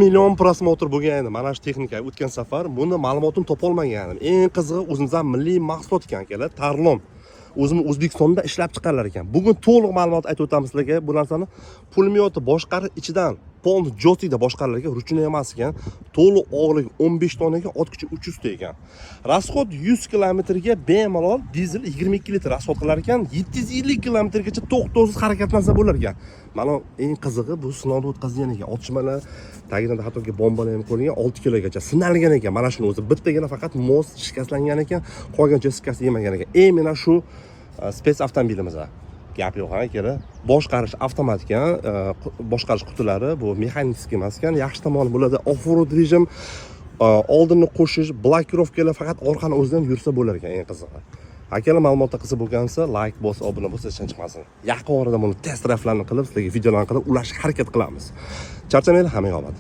million prosmotr bo'lgan edi mana shu texnika o'tgan safar. Buni ma'lumotini topa olmagandim. Eng qizig'i o'zimizdan milliy mahsulot ekan akalar, Tarlon. O'zimiz O'zbekistonda ishlab chiqarilar ekan. Bugun to'liq ma'lumot aytib o'tamiz sizlarga. Bu narsani pulemyotni boshqarish ichidan polni joystikda boshqarilar ekan, ruchniy emas ekan. To'liq og'irligi 15 tonna ekan, ot kuchi 300 ta ekan. Rasxod 100 kilometrga bemalol dizel 22 litr rasxod qilar ekan, 750 kilometrgacha to'xtovsiz harakatlansa bo'lar ekan. Mana eng qizig'i bu sinovdan o'tkazilgan ekan. Otishmalar, tagidan hattoki bombalar ham qo'yilgan 6 kilogacha sinalgan ekan. Mana shuni o'zi bittagina faqat most shikastlangan ekan, qolgan joyi shikast yemagan ekan. Mana shu spets avtomobilimizda gap yo'q akalar. Boshqarish avtomatik ekan, boshqarish qutilari bu mexanik emas ekan. Yaxshi tomoni bo'ladi off-road rejim, oldinni qo'shish, blokirovkalar faqat orqani o'zidan yursa bo'lar ekan eng qizig'i. Akalar ma'lumotda qiziq bo'lgansa, like bosib, obuna bo'lsa hech chiqmasin. Yaqin orada buni test drive'larni qilib, sizlarga videolarni qilib ulashga harakat qilamiz. Charchamanglar, hammaga omad.